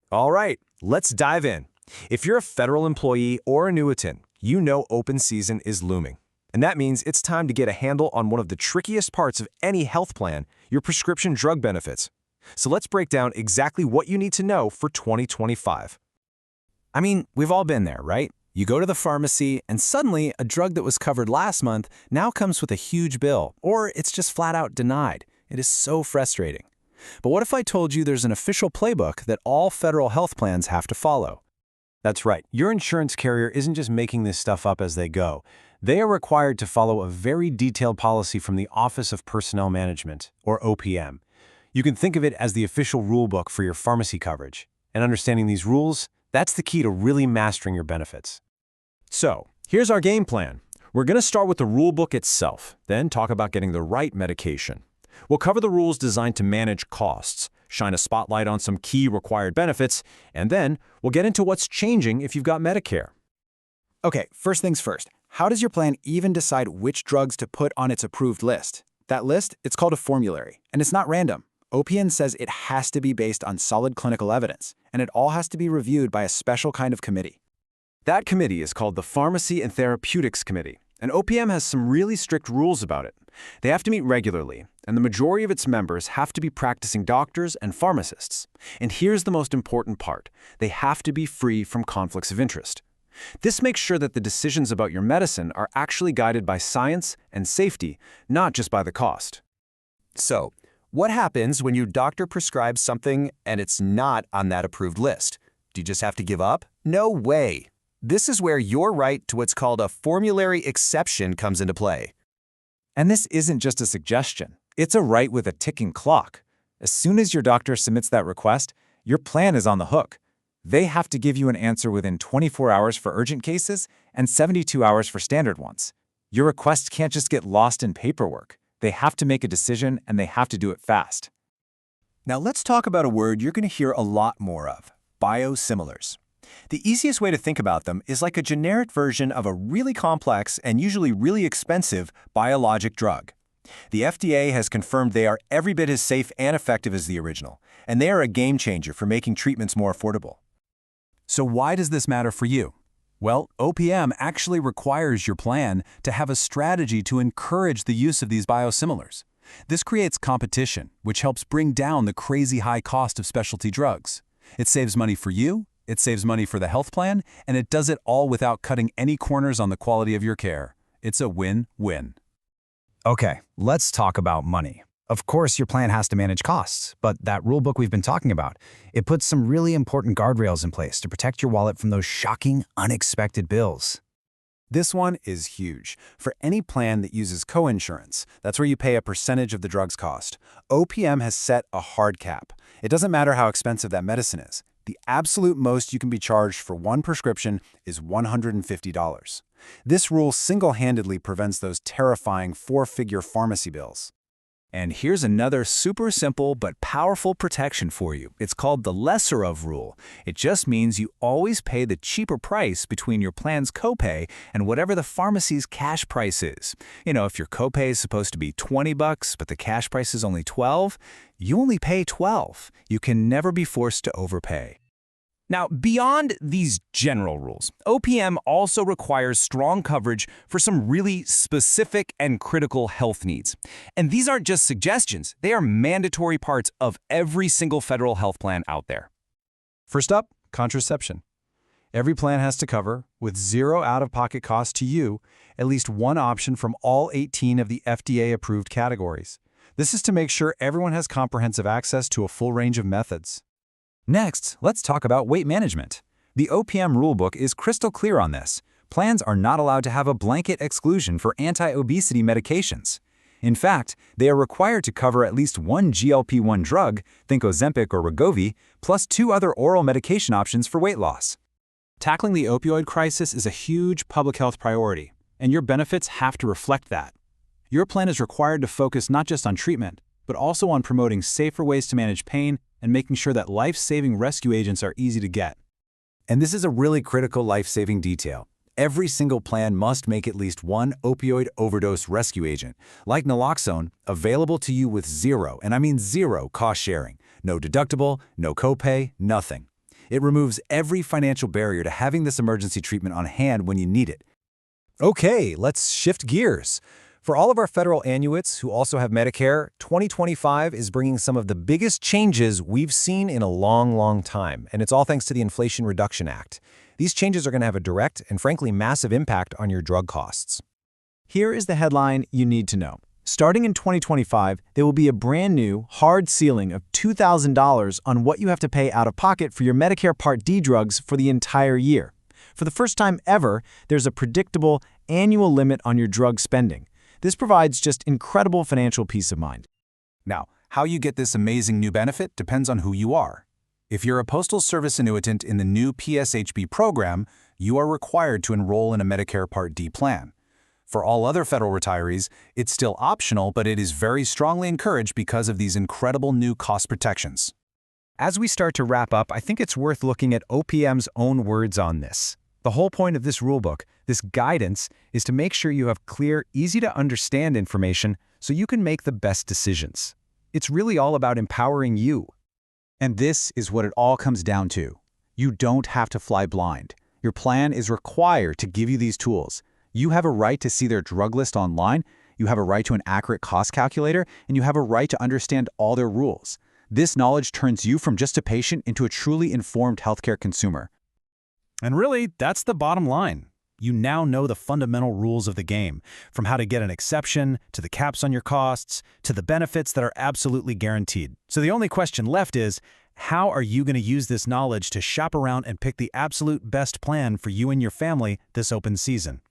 All right, let's dive in. If you're a federal employee or annuitant, you know open season is looming. And that means it's time to get a handle on one of the trickiest parts of any health plan, your prescription drug benefits. So let's break down exactly what you need to know for 2025. I mean, we've all been there, right? You go to the pharmacy and suddenly a drug that was covered last month now comes with a huge bill, or it's just flat out denied. It is so frustrating. But what if I told you there's an official playbook that all federal health plans have to follow? That's right. Your insurance carrier isn't just making this stuff up as they go. They are required to follow a very detailed policy from the Office of Personnel Management, or OPM. You can think of it as the official rulebook for your pharmacy coverage. And understanding these rules, that's the key to really mastering your benefits. So, here's our game plan. We're going to start with the rulebook itself, then talk about getting the right medication. We'll cover the rules designed to manage costs, shine a spotlight on some key required benefits, and then we'll get into what's changing if you've got Medicare. Okay, first things first. How does your plan even decide which drugs to put on its approved list? That list, it's called a formulary, and it's not random. OPM says it has to be based on solid clinical evidence, and it all has to be reviewed by a special kind of committee. That committee is called the Pharmacy and Therapeutics Committee, and OPM has some really strict rules about it. They have to meet regularly, and the majority of its members have to be practicing doctors and pharmacists. And here's the most important part. They have to be free from conflicts of interest. This makes sure that the decisions about your medicine are actually guided by science and safety, not just by the cost. So, what happens when your doctor prescribes something and it's not on that approved list? Do you just have to give up? No way. This is where your right to what's called a formulary exception comes into play. And this isn't just a suggestion. It's a right with a ticking clock. As soon as your doctor submits that request, your plan is on the hook. They have to give you an answer within 24 hours for urgent cases and 72 hours for standard ones. Your request can't just get lost in paperwork. They have to make a decision, and they have to do it fast. Now let's talk about a word you're going to hear a lot more of: biosimilars. The easiest way to think about them is like a generic version of a really complex and usually really expensive biologic drug. The FDA has confirmed they are every bit as safe and effective as the original, and they are a game changer for making treatments more affordable. So why does this matter for you? Well, OPM actually requires your plan to have a strategy to encourage the use of these biosimilars. This creates competition, which helps bring down the crazy high cost of specialty drugs. It saves money for you, it saves money for the health plan, and it does it all without cutting any corners on the quality of your care. It's a win-win. Okay, let's talk about money. Of course, your plan has to manage costs, but that rulebook we've been talking about, it puts some really important guardrails in place to protect your wallet from those shocking, unexpected bills. This one is huge. For any plan that uses coinsurance, that's where you pay a percentage of the drug's cost. OPM has set a hard cap. It doesn't matter how expensive that medicine is. The absolute most you can be charged for one prescription is $150. This rule single-handedly prevents those terrifying four-figure pharmacy bills. And here's another super simple but powerful protection for you. It's called the lesser of rule. It just means you always pay the cheaper price between your plan's copay and whatever the pharmacy's cash price is. You know, if your copay is supposed to be $20, but the cash price is only $12, you only pay $12. You can never be forced to overpay. Now, beyond these general rules, OPM also requires strong coverage for some really specific and critical health needs. And these aren't just suggestions, they are mandatory parts of every single federal health plan out there. First up, contraception. Every plan has to cover, with zero out-of-pocket cost to you, at least one option from all 18 of the FDA-approved categories. This is to make sure everyone has comprehensive access to a full range of methods. Next, let's talk about weight management. The OPM rulebook is crystal clear on this. Plans are not allowed to have a blanket exclusion for anti-obesity medications. In fact, they are required to cover at least one GLP-1 drug, think Ozempic or Wegovy, plus 2 other oral medication options for weight loss. Tackling the opioid crisis is a huge public health priority, and your benefits have to reflect that. Your plan is required to focus not just on treatment, but also on promoting safer ways to manage pain and making sure that life-saving rescue agents are easy to get. And this is a really critical life-saving detail. Every single plan must make at least one opioid overdose rescue agent, like naloxone, available to you with zero, and I mean zero, cost sharing. No deductible, no copay, nothing. It removes every financial barrier to having this emergency treatment on hand when you need it. Okay, let's shift gears. For all of our federal annuits who also have Medicare, 2025 is bringing some of the biggest changes we've seen in a long, long time, and it's all thanks to the Inflation Reduction Act. These changes are going to have a direct and frankly massive impact on your drug costs. Here is the headline you need to know. Starting in 2025, there will be a brand new, hard ceiling of $2,000 on what you have to pay out of pocket for your Medicare Part D drugs for the entire year. For the first time ever, there's a predictable annual limit on your drug spending. This provides just incredible financial peace of mind. Now, how you get this amazing new benefit depends on who you are. If you're a Postal Service annuitant in the new PSHB program, you are required to enroll in a Medicare Part D plan. For all other federal retirees, it's still optional, but it is very strongly encouraged because of these incredible new cost protections. As we start to wrap up, I think it's worth looking at OPM's own words on this. The whole point of this rulebook, this guidance, is to make sure you have clear, easy-to-understand information so you can make the best decisions. It's really all about empowering you. And this is what it all comes down to. You don't have to fly blind. Your plan is required to give you these tools. You have a right to see their drug list online, you have a right to an accurate cost calculator, and you have a right to understand all their rules. This knowledge turns you from just a patient into a truly informed healthcare consumer. And really, that's the bottom line. You now know the fundamental rules of the game, from how to get an exception, to the caps on your costs, to the benefits that are absolutely guaranteed. So the only question left is, how are you going to use this knowledge to shop around and pick the absolute best plan for you and your family this open season?